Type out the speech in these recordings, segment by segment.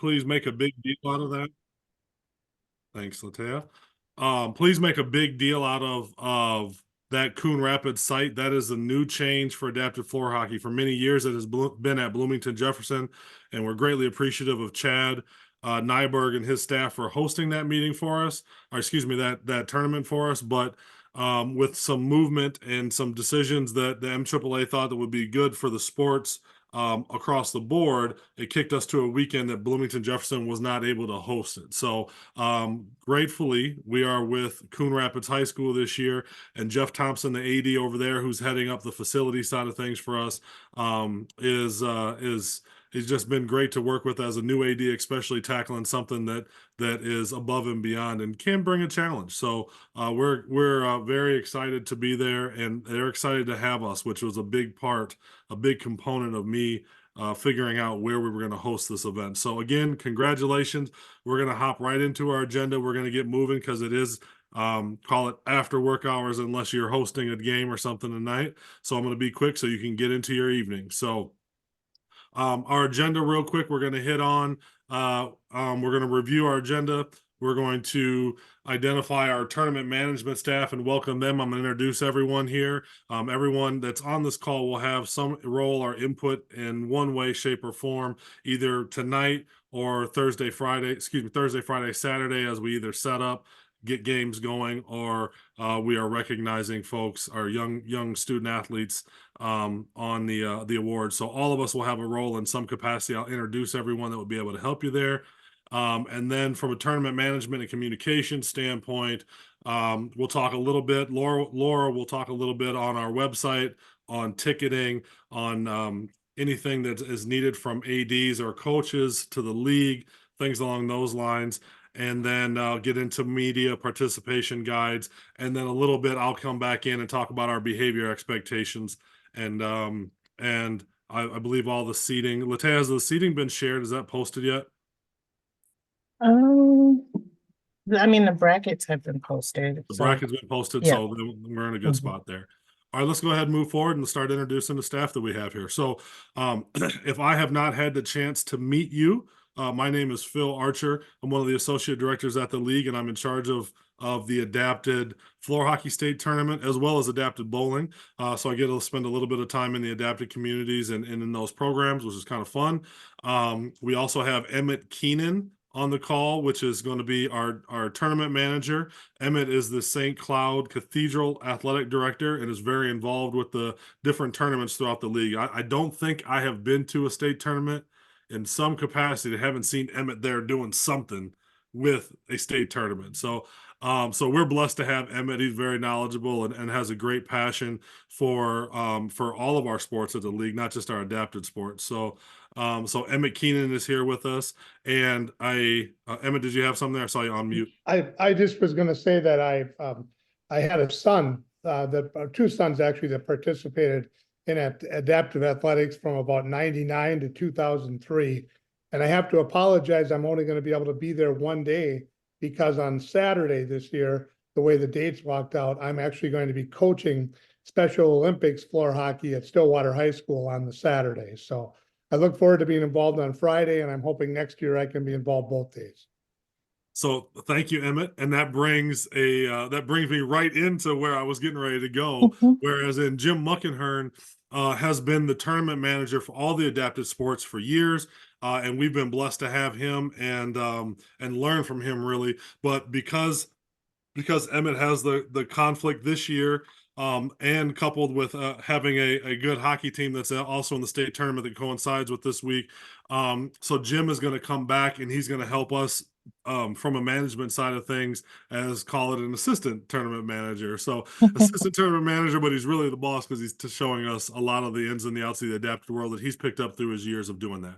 please make a big deal out of that. Thanks, Latea. Please make a big deal out of that Coon Rapids site. That is a new change for adaptive floor hockey. For many years, it has been at Bloomington Jefferson, and we're greatly appreciative of Chad Nyberg and his staff for hosting that meeting for us, or excuse me, that tournament for us. But with some movement and some decisions that the MAAA thought that would be good for the sports across the board, it kicked us to a weekend that Bloomington Jefferson was not able to host it. So gratefully, we are with Coon Rapids High School this year, and Jeff Thompson, the AD over there, who's heading up the facility side of things for us, is it's just been great to work with as a new AD, especially tackling something that is above and beyond and can bring a challenge. So we're very excited to be there, and they're excited to have us, which was a big component of me figuring out where we were going to host this event. So again, congratulations. We're going to hop right into our agenda. We're going to get moving because it is call it after work hours unless you're hosting a game or something tonight. So I'm going to be quick so you can get into your evening. So our agenda real quick, we're going to hit on, we're going to review our agenda. We're going to identify our tournament management staff and welcome them. I'm going to introduce everyone here. Everyone that's on this call will have some role or input in one way, shape, or form, either tonight or Thursday, Friday, Saturday, as we either set up, get games going, or we are recognizing folks, our young student athletes on the awards. So all of us will have a role in some capacity. I'll introduce everyone that will be able to help you there. And then from a tournament management and communication standpoint, we'll talk a little bit. Laura will talk a little bit on our website, on ticketing, on anything that is needed from ADs or coaches to the league, things along those lines. And then get into media participation guides. And then a little bit, I'll come back in and talk about our behavior expectations. And I believe all the seating. Latea, has the seating been shared? Is that posted yet? I mean, the brackets have been posted. The bracket's been posted, yeah. so we're in a good spot there. All right, let's go ahead and move forward and start introducing the staff that we have here. So if I have not had the chance to meet you, my name is Phil Archer. I'm one of the associate directors at the league, and I'm in charge of the adapted floor hockey state tournament as well as adapted bowling. So I get to spend a little bit of time in the adapted communities and in those programs, which is kind of fun. We also have Emmett Keenan on the call, which is going to be our tournament manager. Emmett is the St. Cloud Cathedral athletic director and is very involved with the different tournaments throughout the league. I don't think I have been to a state tournament in some capacity. I haven't seen Emmett there doing something with a state tournament. So we're blessed to have Emmett. He's very knowledgeable and has a great passion for all of our sports at the league, not just our adapted sports. So Emmett Keenan is here with us. And Emmett, did you have something there? I saw you on mute. I just was going to say that I had a son, two sons actually, that participated in adaptive athletics from about 99 to 2003. And I have to apologize. I'm only going to be able to be there one day because on Saturday this year, the way the dates walked out, I'm actually going to be coaching Special Olympics floor hockey at Stillwater High School on the Saturday. So I look forward to being involved on Friday, and I'm hoping next year I can be involved both days. So thank you, Emmett. And that brings me right into where I was getting ready to go. Whereas Jim Muckenhern has been the tournament manager for all the adapted sports for years. And we've been blessed to have him and learn from him, really. But because Emmett has the conflict this year, and coupled with having a good hockey team that's also in the state tournament that coincides with this week, so Jim is going to come back and he's going to help us from a management side of things, as call it an assistant tournament manager. So assistant tournament manager, but he's really the boss because he's showing us a lot of the ins and the outs of the adapted world that he's picked up through his years of doing that.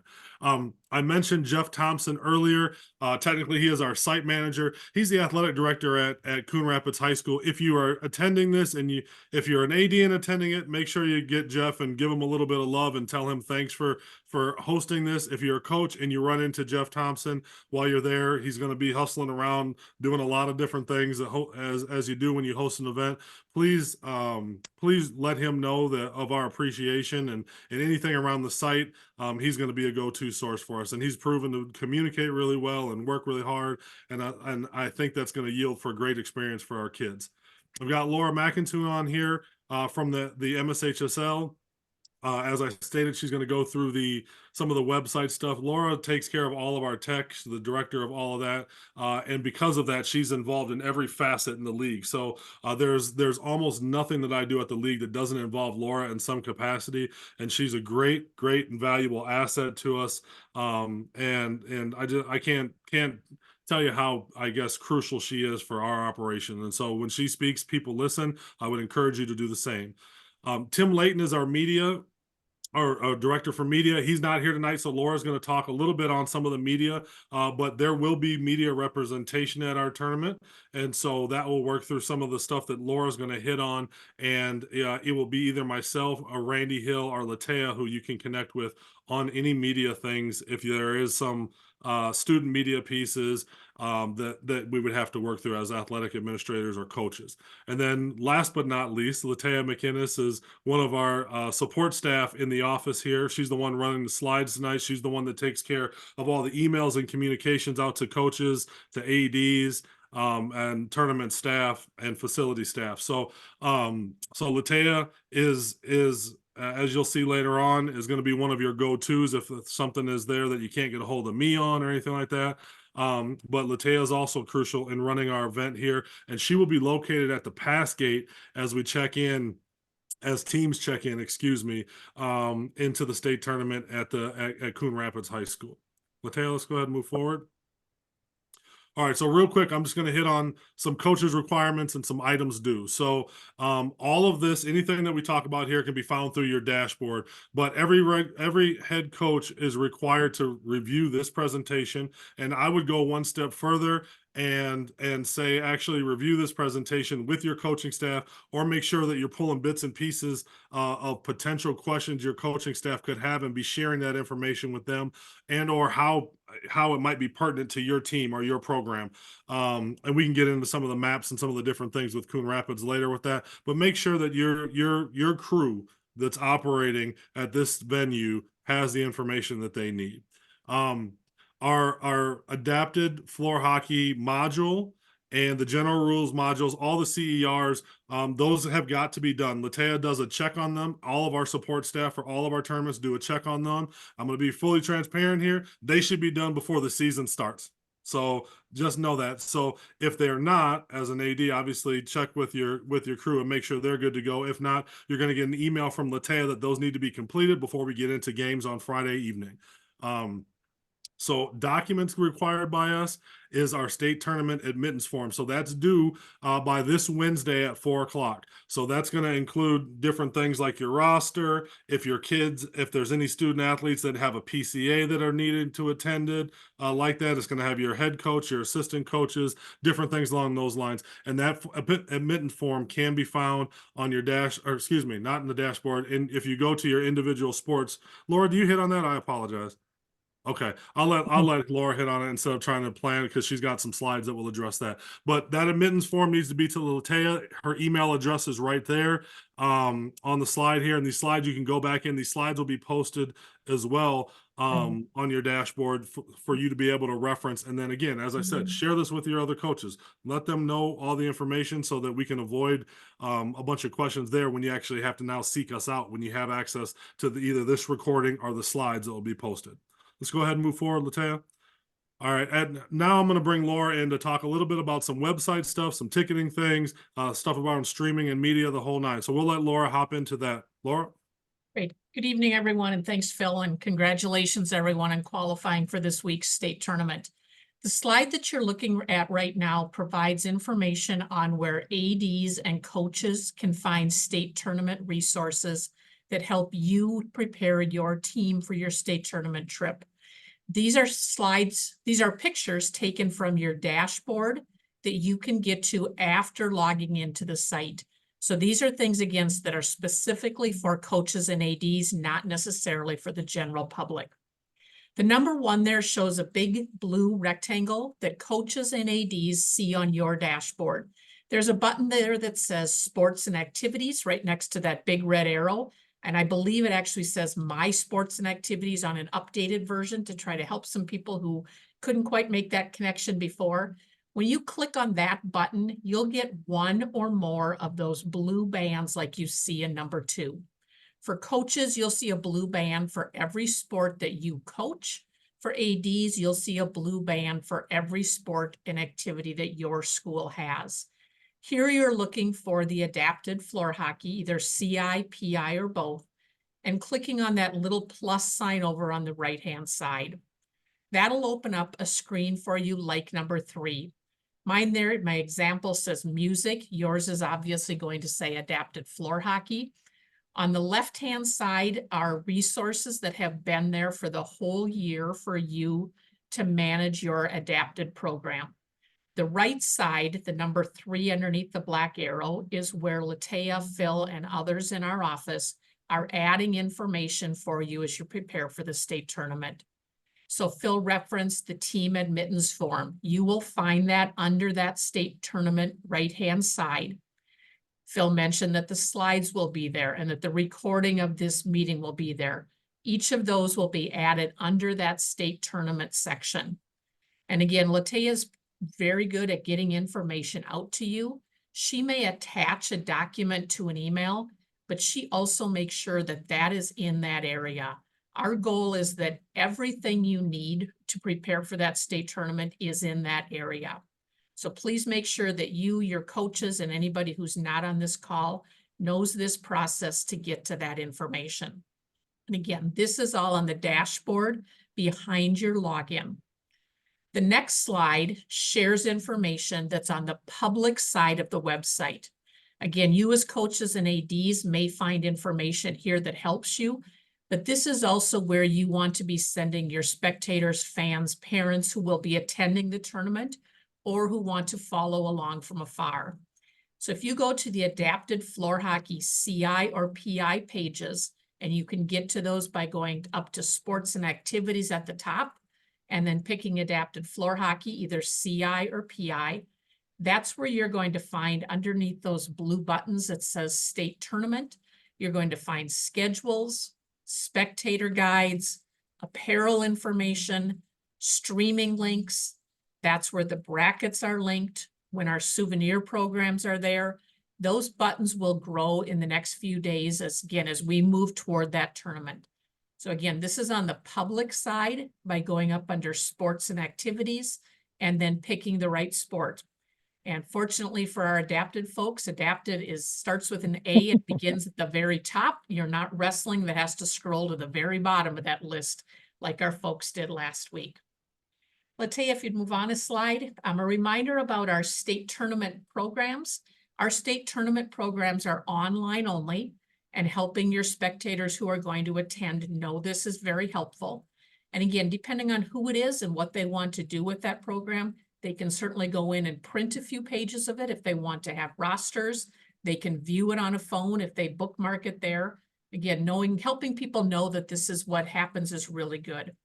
I mentioned Jeff Thompson earlier. Technically, he is our site manager. He's the athletic director at Coon Rapids High School. If you are attending this and if you're an AD and attending it, make sure you get Jeff and give him a little bit of love and tell him thanks for for hosting this. If you're a coach and you run into Jeff Thompson while you're there, he's going to be hustling around doing a lot of different things as you do when you host an event. Please please let him know that of our appreciation and anything around the site. He's going to be a go-to source for us, and he's proven to communicate really well and work really hard, and I think that's going to yield for a great experience for our kids. I've got Laura McIntosh on here from the MSHSL. As I stated, she's going to go through some of the website stuff. Laura takes care of all of our tech, she's the director of all of that, and because of that, she's involved in every facet in the league. So there's almost nothing that I do at the league that doesn't involve Laura in some capacity, and she's a great and valuable asset to us. And I can't tell you how, I guess, crucial she is for our operation. And so when she speaks, people listen. I would encourage you to do the same. Tim Layton is our director for media. He's not here tonight, so Laura's going to talk a little bit on some of the media, but there will be media representation at our tournament, and so that will work through some of the stuff that Laura's going to hit on, and it will be either myself or Randy Hill or Latea who you can connect with on any media things if there is some student media pieces that we would have to work through as athletic administrators or coaches. And then last but not least, Latea McInnes is one of our support staff in the office here. She's the one running the slides tonight. She's the one that takes care of all the emails and communications out to coaches, to ADs, and tournament staff and facility staff. So Latea is as you'll see later on, is going to be one of your go-tos if something is there that you can't get a hold of me on or anything like that. But Latea is also crucial in running our event here, and she will be located at the pass gate as we check in, as teams check in, excuse me, into the state tournament at Coon Rapids High School. Latea, let's go ahead and move forward. All right, so real quick, I'm just going to hit on some coaches' requirements and some items due. So all of this, anything that we talk about here can be found through your dashboard, but every head coach is required to review this presentation, and I would go one step further and say actually review this presentation with your coaching staff, or make sure that you're pulling bits and pieces of potential questions your coaching staff could have and be sharing that information with them, and or how it might be pertinent to your team or your program. And we can get into some of the maps and some of the different things with Coon Rapids later with that, but make sure that your crew that's operating at this venue has the information that they need. Our adapted floor hockey module and the general rules modules, all the CERs, those have got to be done. Latea does a check on them. All of our support staff for all of our tournaments do a check on them. I'm going to be fully transparent here. They should be done before the season starts. So just know that. So if they're not, as an AD, obviously check with your crew and make sure they're good to go. If not, you're going to get an email from Latea that those need to be completed before we get into games on Friday evening. So documents required by us is our state tournament admittance form. So that's due by this Wednesday at 4:00. So that's going to include different things like your roster, if there's any student athletes that have a PCA that are needed to attend it, like that. It's going to have your head coach, your assistant coaches, different things along those lines. And that admittance form can be found on your not in the dashboard. And if you go to your individual sports, Laura, do you hit on that? I apologize. Okay, I'll let Laura hit on it instead of trying to plan it, because she's got some slides that will address that. But that admittance form needs to be to Latea. Her email address is right there on the slide here. And these slides, you can go back in. These slides will be posted as well on your dashboard for you to be able to reference. And then again, as I said, share this with your other coaches. Let them know all the information so that we can avoid a bunch of questions there when you actually have to now seek us out when you have access to either this recording or the slides that will be posted. Let's go ahead and move forward, Latea. All right, and now I'm going to bring Laura in to talk a little bit about some website stuff, some ticketing things, stuff about streaming and media, the whole nine. So we'll let Laura hop into that. Laura? Great. Good evening, everyone, and thanks, Phil, and congratulations, everyone, on qualifying for this week's state tournament. The slide that you're looking at right now provides information on where ADs and coaches can find state tournament resources that help you prepare your team for your state tournament trip. These are pictures taken from your dashboard that you can get to after logging into the site. So these are things, again, that are specifically for coaches and ADs, not necessarily for the general public. The number 1 there shows a big blue rectangle that coaches and ADs see on your dashboard. There's a button there that says sports and activities right next to that big red arrow. And I believe it actually says my sports and activities on an updated version to try to help some people who couldn't quite make that connection before. When you click on that button, you'll get 1 or more of those blue bands like you see in number 2. For coaches, you'll see a blue band for every sport that you coach. For ADs, you'll see a blue band for every sport and activity that your school has. Here you're looking for the adapted floor hockey, either CI, PI, or both, and clicking on that little plus sign over on the right-hand side. That'll open up a screen for you like number 3. Mine there, my example says music. Yours is obviously going to say adapted floor hockey. On the left-hand side are resources that have been there for the whole year for you to manage your adapted program. The right side, the number 3 underneath the black arrow, is where Latea, Phil, and others in our office are adding information for you as you prepare for the state tournament. So Phil referenced the team admittance form. You will find that under that state tournament right-hand side. Phil mentioned that the slides will be there and that the recording of this meeting will be there. Each of those will be added under that state tournament section. And again, Latea is very good at getting information out to you. She may attach a document to an email, but she also makes sure that that is in that area. Our goal is that everything you need to prepare for that state tournament is in that area. So please make sure that you, your coaches, and anybody who's not on this call knows this process to get to that information. And again, this is all on the dashboard behind your login. The next slide shares information that's on the public side of the website. Again, you as coaches and ADs may find information here that helps you, but this is also where you want to be sending your spectators, fans, parents who will be attending the tournament or who want to follow along from afar. So if you go to the adapted floor hockey CI or PI pages, and you can get to those by going up to sports and activities at the top, and then picking adapted floor hockey, either CI or PI, that's where you're going to find underneath those blue buttons that says state tournament. You're going to find schedules, spectator guides, apparel information, streaming links. That's where the brackets are linked. When our souvenir programs are there, those buttons will grow in the next few days as we move toward that tournament. So again, this is on the public side by going up under sports and activities and then picking the right sport. And fortunately for our adapted folks, adapted starts with an A and begins at the very top. You're not wrestling that has to scroll to the very bottom of that list like our folks did last week. Latea, if you'd move on a slide, a reminder about our state tournament programs. Our state tournament programs are online only, and helping your spectators who are going to attend know this is very helpful. And again, depending on who it is and what they want to do with that program, they can certainly go in and print a few pages of it if they want to have rosters. They can view it on a phone if they bookmark it there. Again, helping people know that this is what happens is really good.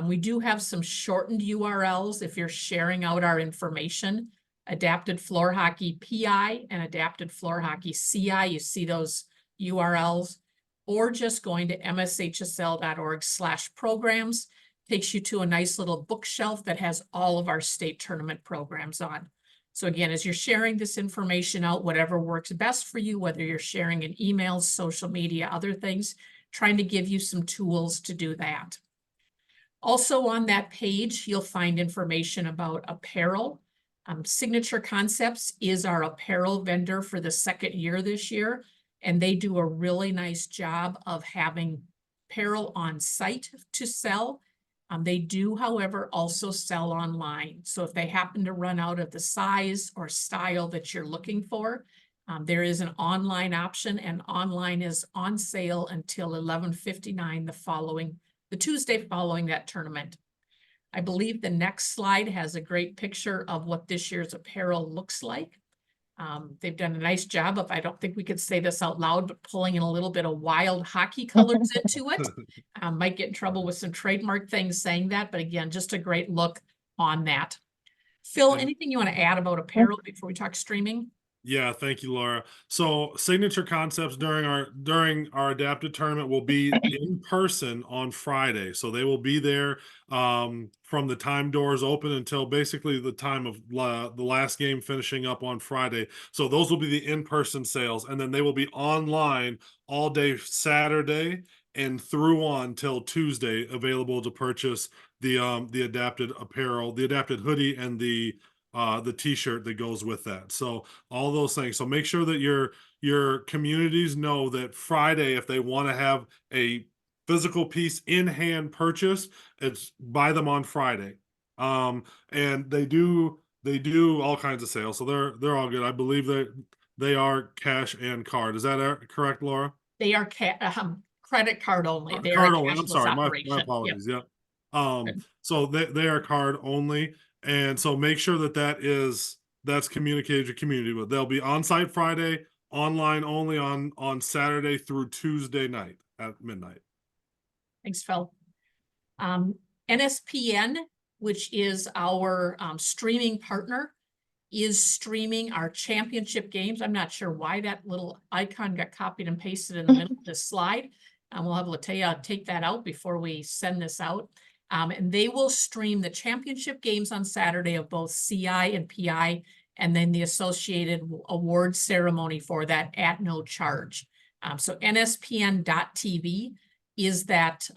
We do have some shortened URLs if you're sharing out our information. Adapted floor hockey PI and adapted floor hockey CI, you see those URLs, or just going to mshsl.org/programs takes you to a nice little bookshelf that has all of our state tournament programs on. So again, as you're sharing this information out, whatever works best for you, whether you're sharing in emails, social media, other things, trying to give you some tools to do that. Also on that page, you'll find information about apparel. Signature Concepts is our apparel vendor for the second year this year, and they do a really nice job of having apparel on site to sell. They do, however, also sell online. So if they happen to run out of the size or style that you're looking for, there is an online option, and online is on sale until 11:59 the Tuesday following that tournament. I believe the next slide has a great picture of what this year's apparel looks like. They've done a nice job of, I don't think we could say this out loud, but pulling in a little bit of wild hockey colors into it. Might get in trouble with some trademark things saying that, but again, just a great look on that. Phil, Yeah. anything you want to add about apparel before we talk streaming? Yeah, thank you, Laura. So Signature Concepts during our adapted tournament will be in person on Friday. So they will be there from the time doors open until basically the time of the last game finishing up on Friday. So those will be the in-person sales, and then they will be online all day Saturday and through on till Tuesday, available to purchase the adapted apparel, the adapted hoodie, and the t-shirt that goes with that. So all those things. So make sure that your communities know that Friday, if they want to have a physical piece in hand purchase, it's buy them on Friday. And they do all kinds of sales. So they're all good. I believe that they are cash and card. Is that correct, Laura? They are credit card only. They are Card a only. I'm cashless sorry. My operation. Yep. apologies. Yep. Good. So they are card only. And so make sure that's communicated to community, but they'll be on site Friday, online only on Saturday through Tuesday night at midnight. Thanks, Phil. NSPN, which is our streaming partner, is streaming our championship games. I'm not sure why that little icon got copied and pasted in the middle of this slide. We'll have Latea take that out before we send this out. And they will stream the championship games on Saturday of both CI and PI, and then the associated award ceremony for that at no charge. So NSPN.TV is that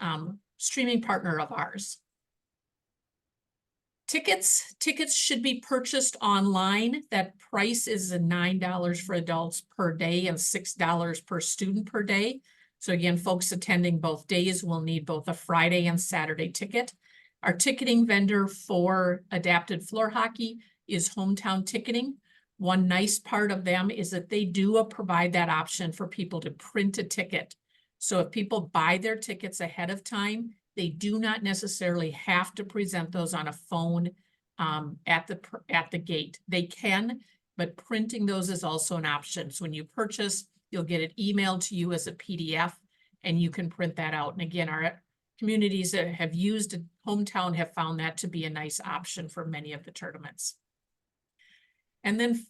streaming partner of ours. Tickets should be purchased online. That price is $9 for adults per day and $6 per student per day. So again, folks attending both days will need both a Friday and Saturday ticket. Our ticketing vendor for adapted floor hockey is Hometown Ticketing. One nice part of them is that they do provide that option for people to print a ticket. So if people buy their tickets ahead of time, they do not necessarily have to present those on a phone at the gate. They can, but printing those is also an option. So when you purchase, you'll get it emailed to you as a PDF, and you can print that out. And again, our communities that have used Hometown have found that to be a nice option for many of the tournaments. And then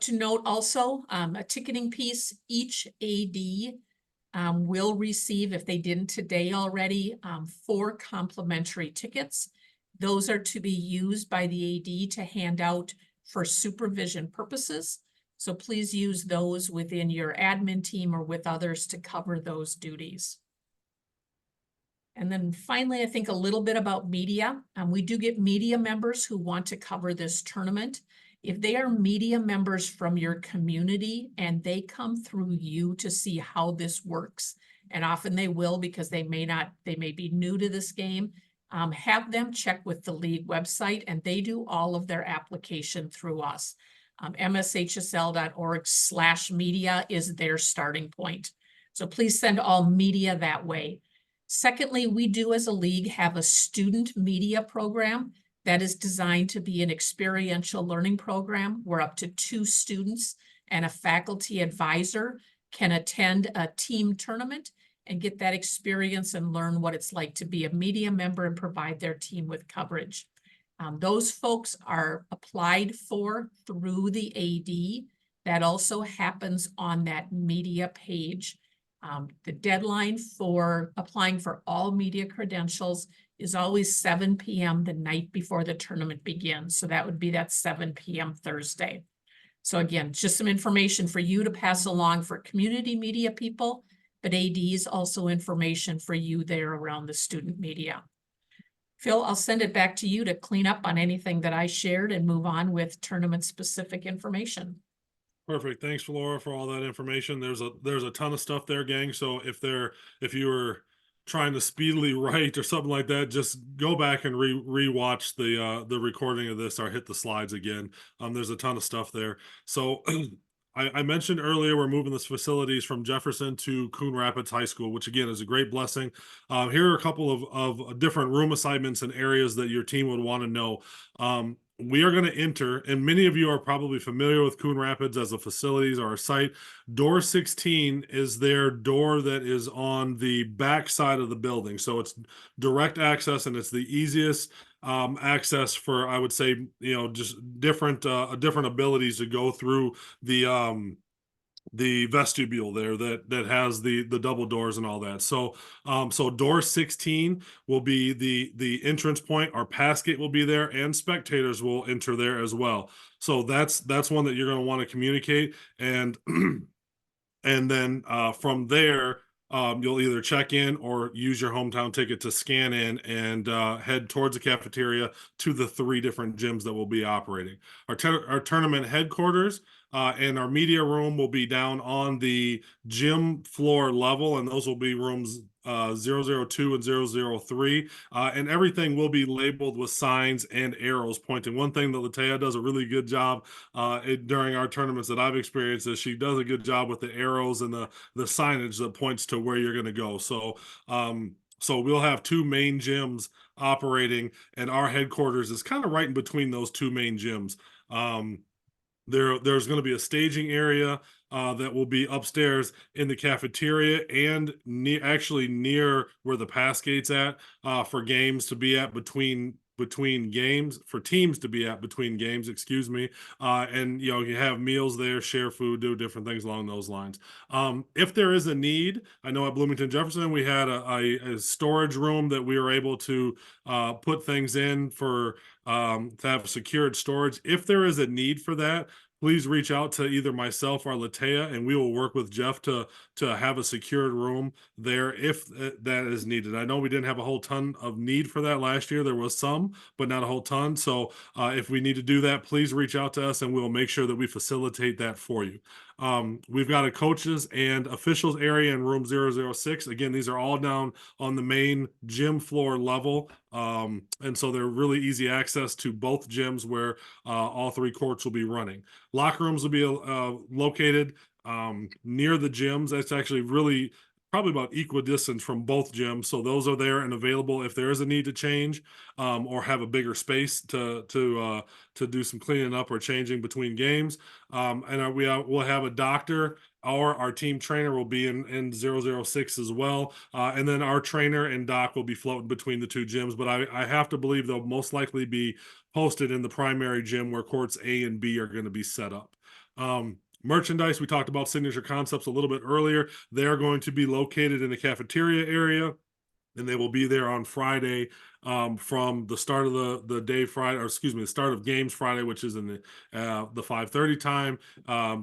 to note also, a ticketing piece, each AD will receive, if they didn't today already, 4 complimentary tickets. Those are to be used by the AD to hand out for supervision purposes. So please use those within your admin team or with others to cover those duties. And then finally, I think a little bit about media. We do get media members who want to cover this tournament. If they are media members from your community and they come through you to see how this works, and often they will because they may be new to this game, have them check with the league website, and they do all of their application through us. mshsl.org/media is their starting point. So please send all media that way. Secondly, we do as a league have a student media program that is designed to be an experiential learning program where up to 2 students and a faculty advisor can attend a team tournament and get that experience and learn what it's like to be a media member and provide their team with coverage. Those folks are applied for through the AD. That also happens on that media page. The deadline for applying for all media credentials is always 7 p.m. the night before the tournament begins. So that would be that 7 p.m. Thursday. So again, just some information for you to pass along for community media people, but AD is also information for you there around the student media. Phil, I'll send it back to you to clean up on anything that I shared and move on with tournament specific information. Perfect. Thanks, Laura, for all that information. There's a ton of stuff there, gang. So if you were trying to speedily write or something like that, just go back and rewatch the recording of this or hit the slides again. There's a ton of stuff there. So I mentioned earlier we're moving this facilities from Jefferson to Coon Rapids High School, which again is a great blessing. Here are a couple of different room assignments and areas that your team would want to know. we are going to enter, and many of you are probably familiar with Coon Rapids as a facilities or a site. Door 16 is their door that is on the back side of the building. So it's direct access, and it's the easiest access for, I would say, just different abilities to go through the vestibule there that has the double doors and all that. So so door 16 will be the entrance point. Our pass gate will be there, and spectators will enter there as well. So that's one that you're going to want to communicate, and and then from there, you'll either check in or use your hometown ticket to scan in and head towards the cafeteria to the 3 different gyms that will be operating. Our tournament headquarters and our media room will be down on the gym floor level, and those will be rooms 002 and 003, and everything will be labeled with signs and arrows pointing. One thing that Latea does a really good job during our tournaments that I've experienced is she does a good job with the arrows and the signage that points to where you're going to go. So so we'll have 2 main gyms operating, and our headquarters is kind of right in between those 2 main gyms. There's going to be a staging area that will be upstairs in the cafeteria and actually near where the pass gate's at for games to be at between games, for teams to be at between games, excuse me. And you have meals there, share food, do different things along those lines. If there is a need, I know at Bloomington Jefferson we had a storage room that we were able to put things in for to have secured storage. If there is a need for that, please reach out to either myself or Latea, and we will work with Jeff to have a secured room there if that is needed. I know we didn't have a whole ton of need for that last year. There was some, but not a whole ton. So if we need to do that, please reach out to us, and we'll make sure that we facilitate that for you. We've got a coaches and officials area in room 006. Again, these are all down on the main gym floor level. And so they're really easy access to both gyms where all 3 courts will be running. Locker rooms will be located near the gyms. That's actually really probably about equidistant from both gyms. So those are there and available if there is a need to change or have a bigger space to do some cleaning up or changing between games. And we'll have a doctor, or our team trainer will be in 006 as well. And then our trainer and doc will be floating between the 2 gyms. But I have to believe they'll most likely be posted in the primary gym where courts A and B are going to be set up. Merchandise, we talked about Signature Concepts a little bit earlier. They're going to be located in the cafeteria area, and they will be there on Friday from the start of the day Friday, or excuse me, the start of games Friday, which is in the 5:30 time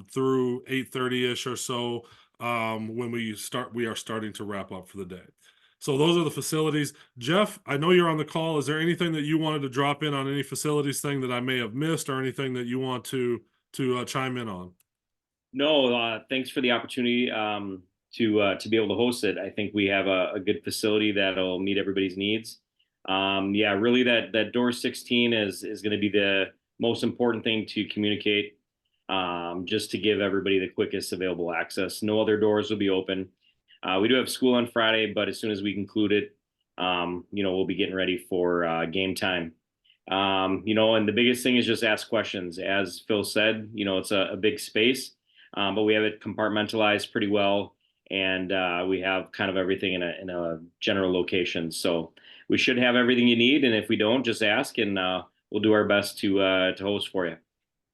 through 8:30-ish or so when we are starting to wrap up for the day. So those are the facilities. Jeff, I know you're on the call. Is there anything that you wanted to drop in on any facilities thing that I may have missed, or anything that you want to chime in on? No, thanks for the opportunity to be able to host it. I think we have a good facility that'll meet everybody's needs. Yeah, really that door 16 is going to be the most important thing to communicate, just to give everybody the quickest available access. No other doors will be open. We do have school on Friday, but as soon as we conclude it, we'll be getting ready for game time. And the biggest thing is just ask questions. As Phil said, it's a big space. But we have it compartmentalized pretty well, and we have kind of everything in a general location. So we should have everything you need, and if we don't, just ask, and we'll do our best to host for you.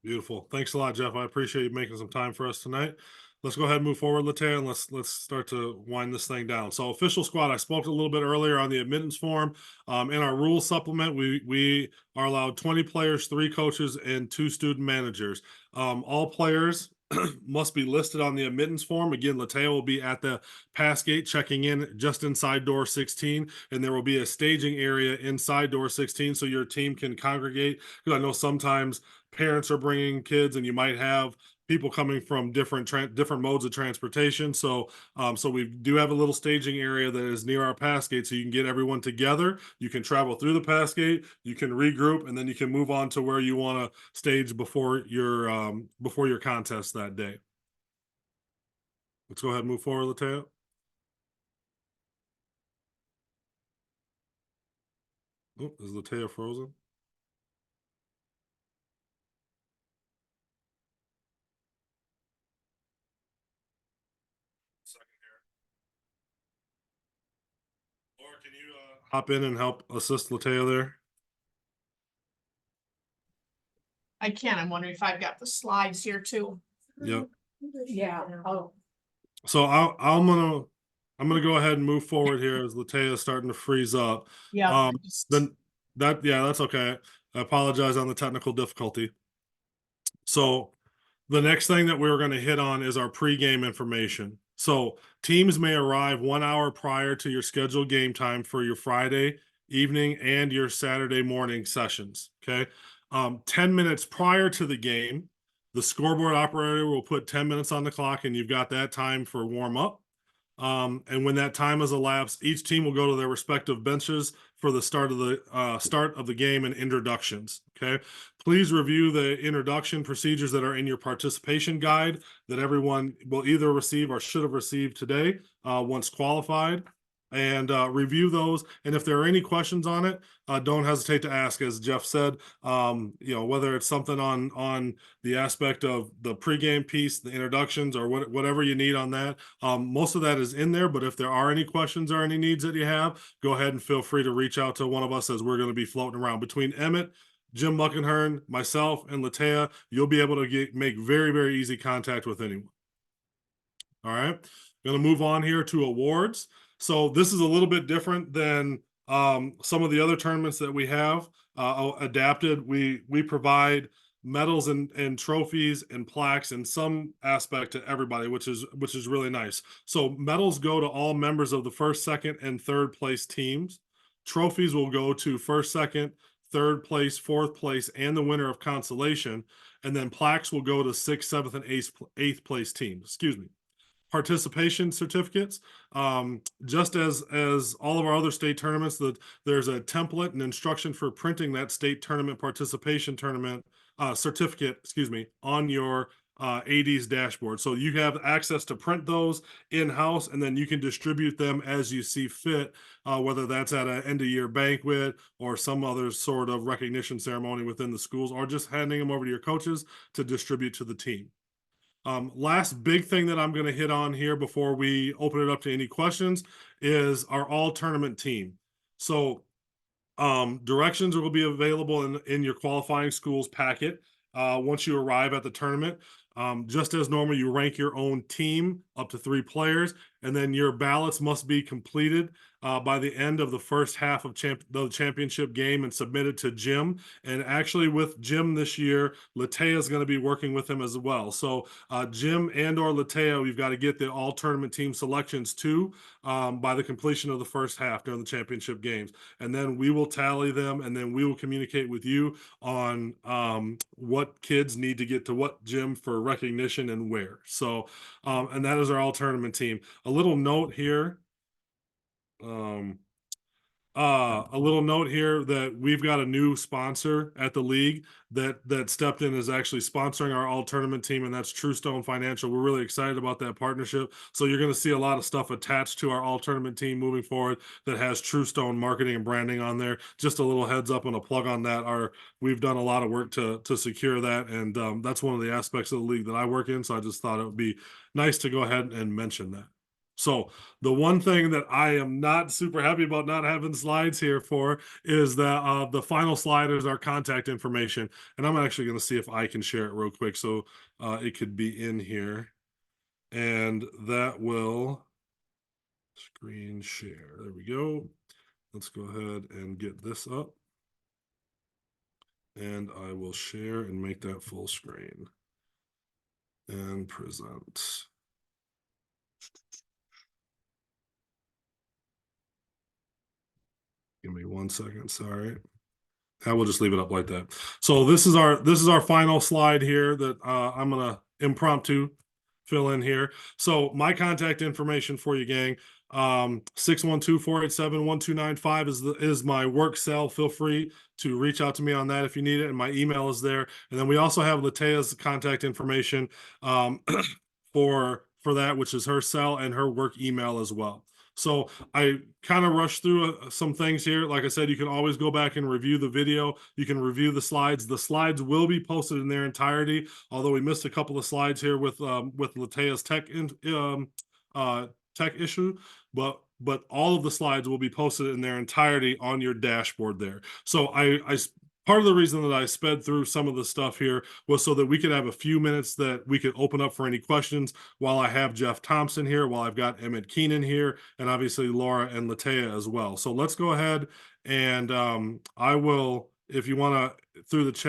Beautiful. Thanks a lot, Jeff. I appreciate you making some time for us tonight. Let's go ahead and move forward, Latea, and let's start to wind this thing down. So official squad, I spoke a little bit earlier on the admittance form. In our rules supplement, we are allowed 20 players, 3 coaches, and 2 student managers. All players must be listed on the admittance form. Again, Latea will be at the pass gate checking in just inside door 16, and there will be a staging area inside door 16 so your team can congregate. Because I know sometimes parents are bringing kids, and you might have people coming from different modes of transportation. So so we do have a little staging area that is near our pass gate, so you can get everyone together. You can travel through the pass gate, you can regroup, and then you can move on to where you want to stage before your contest that day. Let's go ahead and move forward, Latea. Oh, is Latea frozen? hop in and help assist Latea there? I can. I'm wondering if I've got the slides here too. Yep. Yeah. Oh, So I'm gonna go ahead and move forward here as Latea is starting to freeze up. yeah. Then that's okay. I apologize on the technical difficulty. So the next thing that we're going to hit on is our pregame information. So teams may arrive 1 hour prior to your scheduled game time for your Friday evening and your Saturday morning sessions. Okay. 10 minutes prior to the game, the scoreboard operator will put 10 minutes on the clock and you've got that time for warm up. And when that time has elapsed, each team will go to their respective benches for the start of the game and introductions. Okay, please review the introduction procedures that are in your participation guide that everyone will either receive or should have received today once qualified. And review those. And if there are any questions on it, don't hesitate to ask. As Jeff said, whether it's something on the aspect of the pregame piece, the introductions, or whatever you need on that. Most of that is in there, but if there are any questions or any needs that you have, go ahead and feel free to reach out to one of us as we're going to be floating around. Between Emmett, Jim Buckenhern, myself, and Latea, you'll be able to make very, very easy contact with anyone. All right. Going to move on here to awards. So this is a little bit different than some of the other tournaments that we have adapted. We provide medals and trophies and plaques in some aspect to everybody, which is really nice. So medals go to all members of the first, second, and third place teams. Trophies will go to first, second, third place, fourth place, and the winner of consolation. And then plaques will go to sixth, seventh, and eighth place teams. Excuse me. Participation certificates, just as all of our other state tournaments, that there's a template and instruction for printing that state tournament participation tournament certificate, on your AD's dashboard. So you have access to print those in-house, and then you can distribute them as you see fit, whether that's at an end-of-year banquet or some other sort of recognition ceremony within the schools, or just handing them over to your coaches to distribute to the team. Last big thing that I'm going to hit on here before we open it up to any questions is our all tournament team. So directions will be available in your qualifying schools packet once you arrive at the tournament. Just as normal, you rank your own team up to 3 players, and then your ballots must be completed by the end of the first half of the championship game and submitted to Jim. And actually with Jim this year, Latea is going to be working with him as well. So Jim and or Latea, we've got to get the all tournament team selections too by the completion of the first half during the championship games. And then we will tally them, and then we will communicate with you on what kids need to get to what gym for recognition and where. So and that is our all tournament team. A little note here that we've got a new sponsor at the league that stepped in, is actually sponsoring our all tournament team, and that's Truestone Financial. We're really excited about that partnership. So you're going to see a lot of stuff attached to our all tournament team moving forward that has Truestone marketing and branding on there. Just a little heads up and a plug on that. We've done a lot of work to secure that, and that's one of the aspects of the league that I work in. So I just thought it would be nice to go ahead and mention that. So the one thing that I am not super happy about not having slides here for is that the final slide is our contact information. And I'm actually going to see if I can share it real quick. So it could be in here, and that will screen share. There we go. Let's go ahead and get this up, and I will share and make that full screen and present. Give me 1 second, sorry. I will just leave it up like that. So this is our final slide here that I'm gonna impromptu fill in here. So my contact information for you, gang. 612-487-1295 is my work cell. Feel free to reach out to me on that if you need it, and my email is there. And then we also have Latea's contact information for that, which is her cell and her work email as well. So I kind of rushed through some things here. Like I said, you can always go back and review the video. You can review the slides. The slides will be posted in their entirety, although we missed a couple of slides here with Latea's tech issue. But but all of the slides will be posted in their entirety on your dashboard there. So part of the reason that I sped through some of the stuff here was so that we could have a few minutes that we could open up for any questions while I have Jeff Thompson here, while I've got Emmett Keenan here, and obviously Laura and Latea as well. So let's go ahead and I will, if you want to, through the chat,